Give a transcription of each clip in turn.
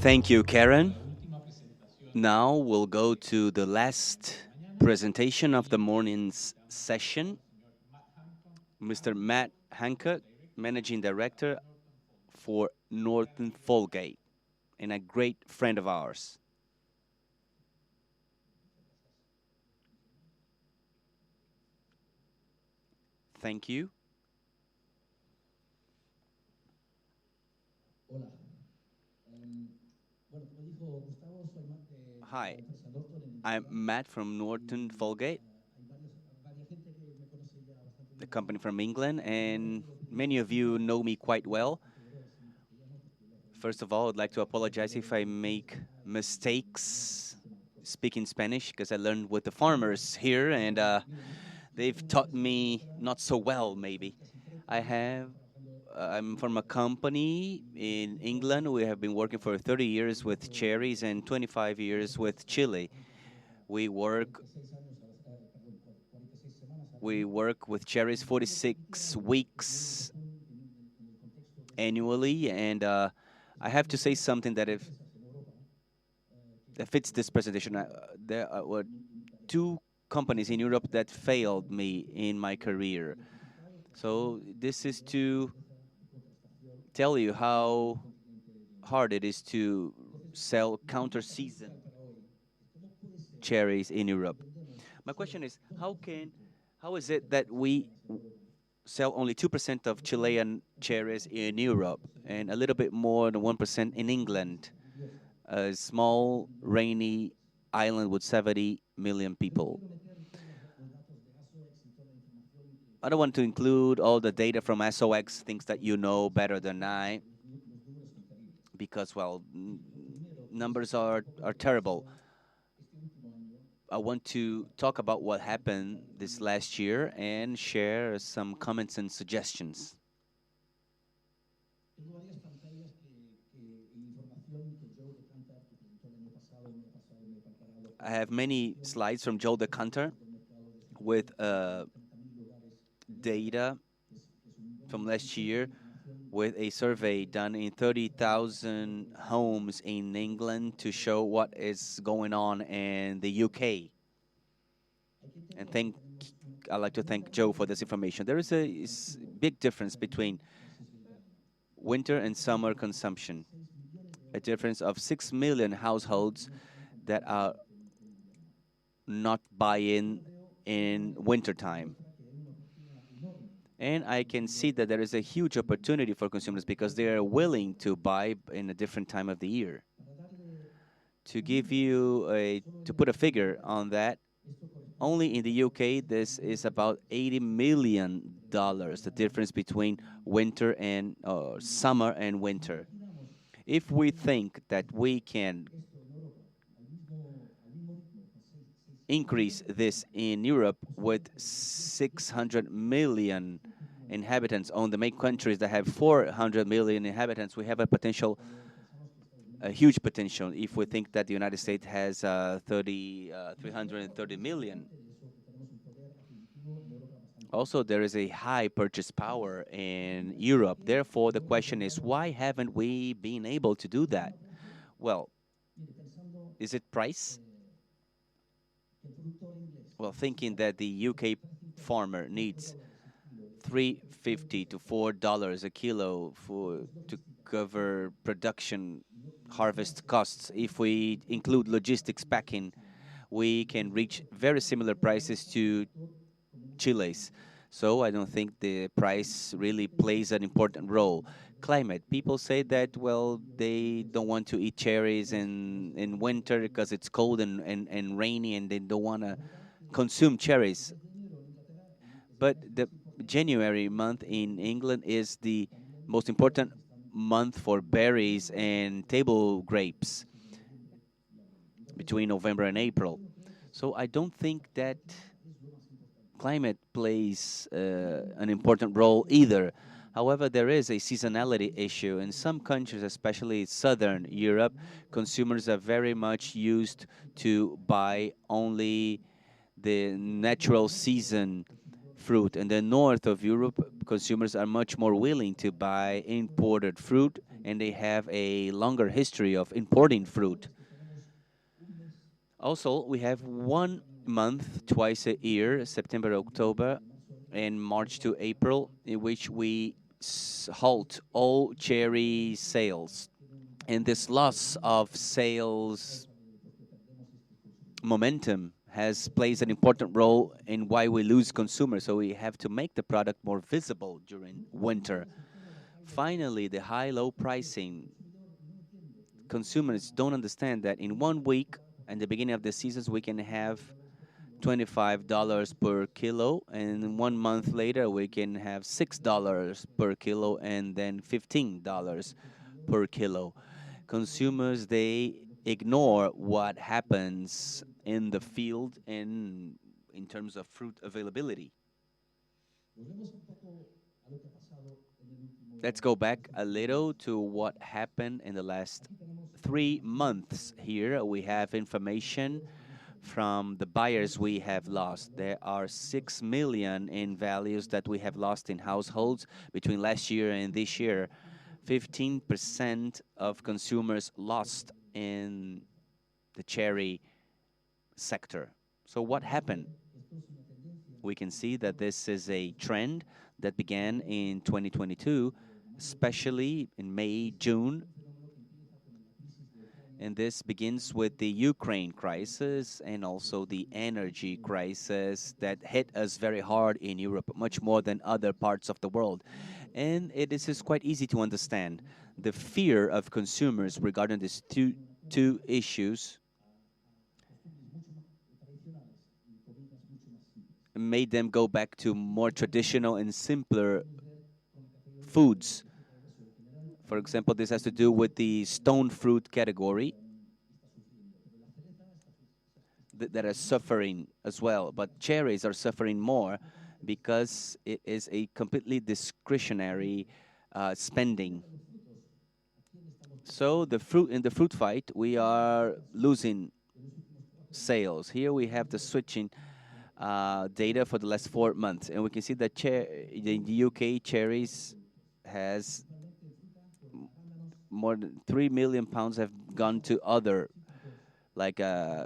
Thank you, Karen. Now we'll go to the last presentation of the morning's session. Mr. Matt Hancock, Managing Director for Norton Folgate, and a great friend of ours. Thank you. Hi, I'm Matt from Norton Folgate, the company from England, and many of you know me quite well. First of all, I'd like to apologize if I make mistakes speaking Spanish because I learned with the farmers here and they've taught me not so well, maybe. I have, I'm from a company in England. We have been working for 30 years with cherries and 25 years with chili. We work we work with cherries 46 weeks annually, and I have to say something that fits this presentation. There were two companies in Europe that failed me in my career. So this is to tell you how hard it is to sell counter season cherries in Europe. My question is how is it that we sell only 2% of Chilean cherries in Europe and a little bit more than 1% in England, a small rainy island with 70 million people? I don't want to include all the data from SOX, things that you know better than I, because, well, numbers are terrible. I want to talk about what happened this last year and share some comments and suggestions. I have many slides from Joe DeCanter with data from last year with a survey done in 30,000 homes in England to show what is going on in the UK. And I'd like to thank Joe for this information. There is a big difference between winter and summer consumption, a difference of 6 million households that are not buying in wintertime. And I can see that there is a huge opportunity for consumers because they are willing to buy in a different time of the year. To put a figure on that, only in the UK, this is about $80 million, the difference between winter and summer and winter. If we think that we can increase this in Europe with 600 million inhabitants on the main countries that have 400 million inhabitants, we have a huge potential if we think that the United States has 330 million. Also, there is a high purchase power in Europe. Therefore, the question is, why haven't we been able to do that? Well, is it price? Well, thinking that the UK farmer needs $3.50 to $4 a kilo to cover production harvest costs. If we include logistics packing, we can reach very similar prices to Chile's. So I don't think the price really plays an important role. Climate. People say that, well, they don't want to eat cherries in winter because it's cold and rainy and they don't want to consume cherries. But the January month in England is the most important month for berries and table grapes between November and April. So I don't think that climate plays an important role either. However, there is a seasonality issue. In some countries, especially Southern Europe, consumers are very much used to buy only the natural season fruit. In the north of Europe, consumers are much more willing to buy imported fruit, and they have a longer history of importing fruit. Also, we have 1 month twice a year, September, October, and March to April, in which we halt all cherry sales. And this loss of sales momentum has plays an important role in why we lose consumers. So we have to make the product more visible during winter. Finally, the high-low pricing. Consumers don't understand that in 1 week, at the beginning of the seasons, we can have $25 per kilo, and 1 month later, we can have $6 per kilo, and then $15 per kilo. Consumers, they ignore what happens in the field in terms of fruit availability. Let's go back a little to what happened in the last 3 months. Here we have information from the buyers we have lost. There are 6 million in values that we have lost in households between last year and this year. 15% of consumers lost in the cherry sector. So what happened? We can see that this is a trend that began in 2022, especially in May, June. And this begins with the Ukraine crisis and also the energy crisis that hit us very hard in Europe, much more than other parts of the world. And this is quite easy to understand. The fear of consumers regarding these two issues made them go back to more traditional and simpler foods. For example, this has to do with the stone fruit category that are suffering as well. But cherries are suffering more because it is a completely discretionary spending. So the fruit in the fruit fight, we are losing sales. Here we have the switching data for the last 4 months, and we can see that in the UK cherries has more than 3 million pounds have gone to other like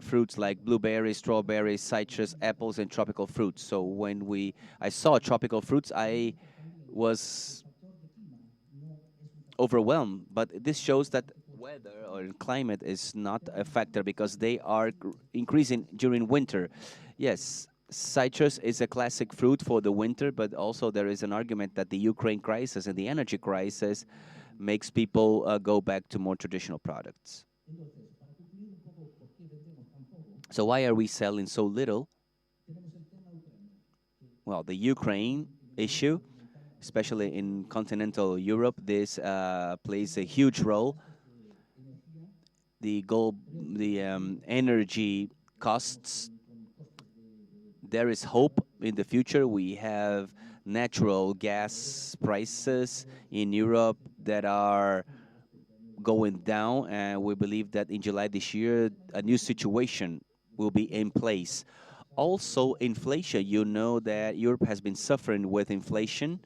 fruits like blueberries, strawberries, citrus, apples, and tropical fruits. So when I saw tropical fruits, I was overwhelmed. But this shows that weather or climate is not a factor because they are increasing during winter. Yes, citrus is a classic fruit for the winter, but also there is an argument that the Ukraine crisis and the energy crisis makes people go back to more traditional products. So why are we selling so little? Well, the Ukraine issue, especially in continental Europe, this plays a huge role. The energy costs. There is hope in the future. We have natural gas prices in Europe that are going down, and we believe that in July this year, a new situation will be in place. Also, inflation. You know that Europe has been suffering with inflation,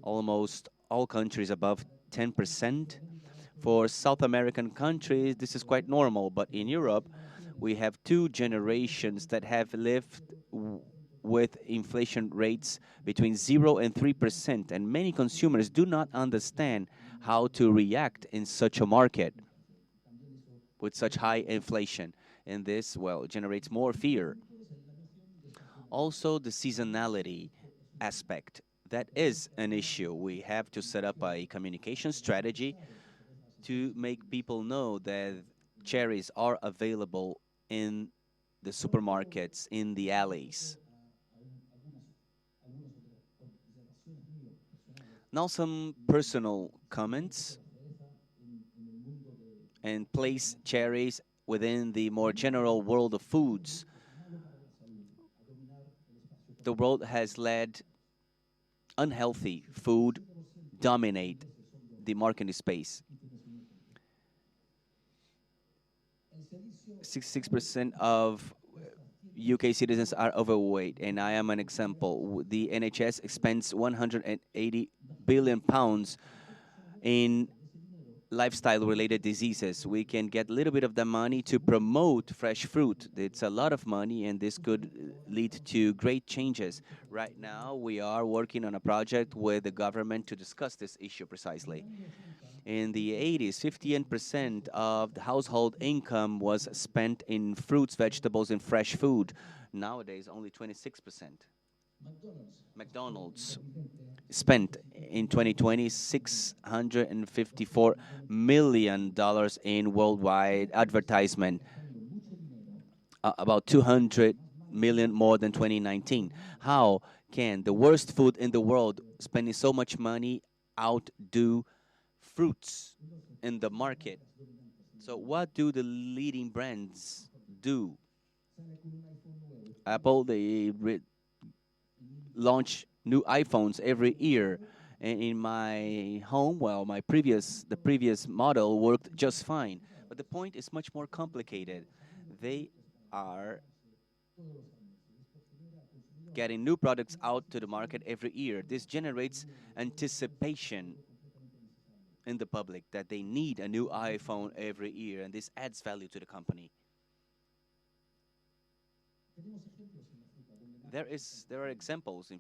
almost all countries above 10%. For South American countries, this is quite normal, but in Europe, we have two generations that have lived with inflation rates between 0 and 3%, and many consumers do not understand how to react in such a market with such high inflation. And this, well, generates more fear. Also, the seasonality aspect. That is an issue. We have to set up a communication strategy to make people know that cherries are available in the supermarkets, in the alleys. Now some personal comments and place cherries within the more general world of foods. The world has let unhealthy food dominate the marketing space. 66% of UK citizens are overweight, and I am an example. The NHS spends 180 billion pounds in lifestyle related diseases. We can get a little bit of the money to promote fresh fruit. It's a lot of money, and this could lead to great changes. Right now, we are working on a project with the government to discuss this issue precisely. In the 80s, 15% of the household income was spent in fruits, vegetables, and fresh food. Nowadays, only 26%. McDonald's spent in 2020 $654 million in worldwide advertisement, about 200 million more than 2019. How can the worst food in the world spending so much money outdo fruits in the market? So what do the leading brands do? Apple, they launch new iPhones every year. And in my home, well, the previous model worked just fine. But the point is much more complicated. They are getting new products out to the market every year. This generates anticipation in the public that they need a new iPhone every year, and this adds value to the company. There are examples in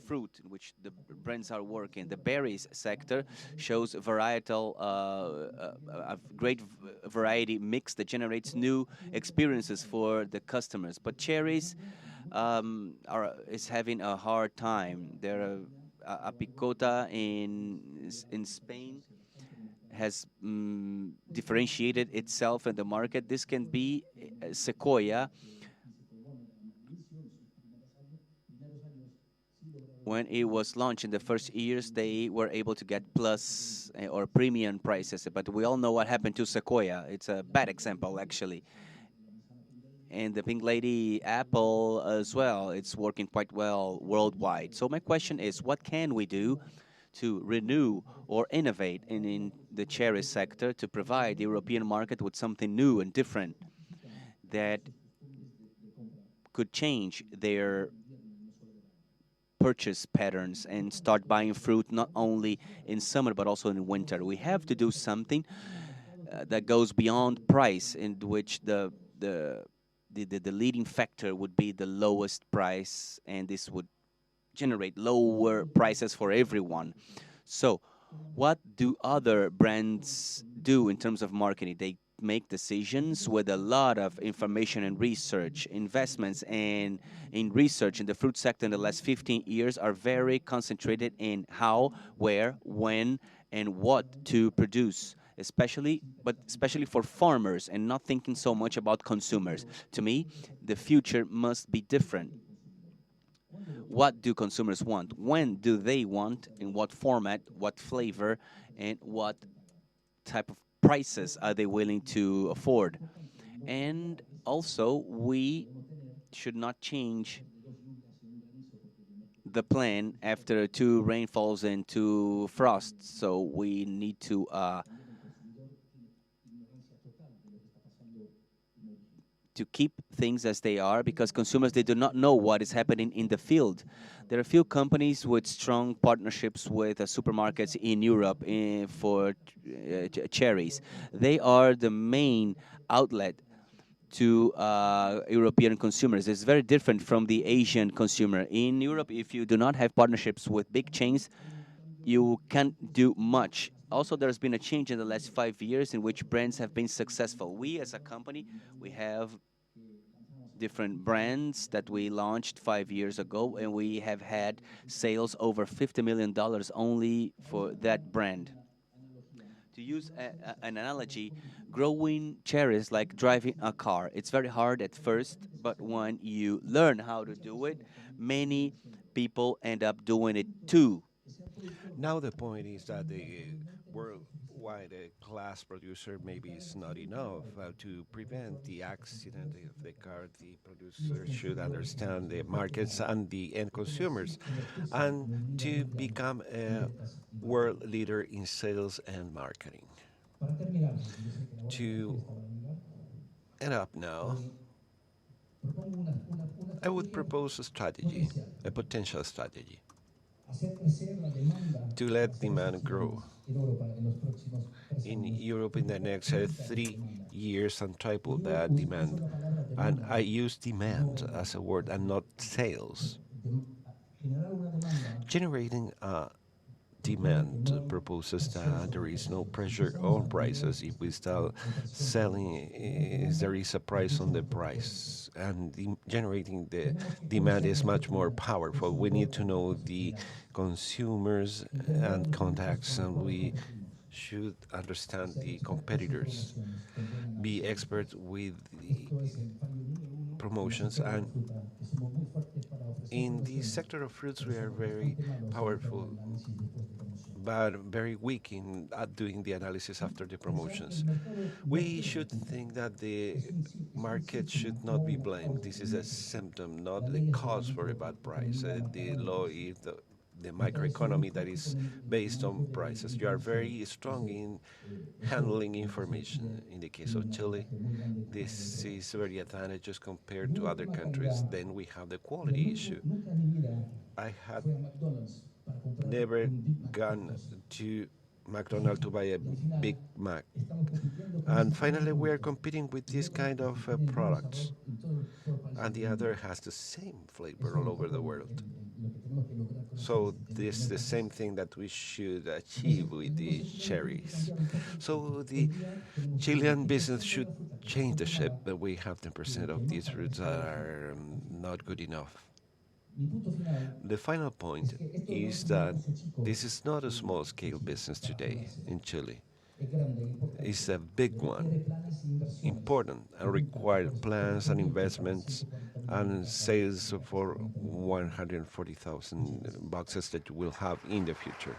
fruit in which the brands are working. The berries sector shows varietal a great variety mix that generates new experiences for the customers. But cherries are is having a hard time. There are Apicota in Spain has differentiated itself in the market. This can be Sequoia. When it was launched in the first years, they were able to get plus or premium prices. But we all know what happened to Sequoia. It's a bad example, actually. And the Pink Lady Apple as well, it's working quite well worldwide. So my question is, what can we do to renew or innovate in the cherry sector to provide the European market with something new and different that could change their purchase patterns and start buying fruit not only in summer but also in winter? We have to do something that goes beyond price, in which the leading factor would be the lowest price, and this would generate lower prices for everyone. So, what do other brands do in terms of marketing? They make decisions with a lot of information and research. Investments in research in the fruit sector in the last 15 years are very concentrated in how, where, when, and what to produce, especially for farmers, and not thinking so much about consumers. To me, the future must be different. What do consumers want? When do they want? In what format? What flavor? And what type of prices are they willing to afford? And also, we should not change the plan after two rainfalls and two frosts. So we need to keep things as they are, because consumers, they do not know what is happening in the field. There are a few companies with strong partnerships with supermarkets in Europe for cherries. They are the main outlet to European consumers. It's very different from the Asian consumer. In Europe, if you do not have partnerships with big chains, you can't do much. Also, there's been a change in the last 5 years in which brands have been successful. We, as a company, we have different brands that we launched 5 years ago, and we have had sales over $50 million only for that brand. To use an analogy, growing cherries like driving a car. It's very hard at first, but when you learn how to do it, many people end up doing it too. Now the point is that the worldwide class producer maybe is not enough to prevent the accident of the car. The producer should understand the markets and the end consumers, and to become a world leader in sales and marketing. To end up now, I would propose a strategy, a potential strategy, to let demand grow in Europe in the next 3 years and triple that demand. And I use demand as a word and not sales. Generating a demand proposes that there is no pressure on prices. If we start selling, there is a price on the price, and generating the demand is much more powerful. We need to know the consumers and contacts, and we should understand the competitors, be expert with the promotions, and in the sector of fruits we are very powerful but very weak in at doing the analysis after the promotions. We should think that the market should not be blamed. This is a symptom, not the cause for a bad price. The law is the microeconomy that is based on prices. You are very strong in handling information. In the case of Chile, this is very advantageous compared to other countries. Then we have the quality issue. I had never gone to McDonald's to buy a Big Mac. And finally, we are competing with this kind of products, and the other has the same flavor all over the world. So this is the same thing that we should achieve with the cherries. So the Chilean business should change the shape, but we have 10% of these fruits that are not good enough. The final point is that this is not a small scale business today in Chile. It's a big one, important, and require plans and investments and sales for 140,000 boxes that you will have in the future.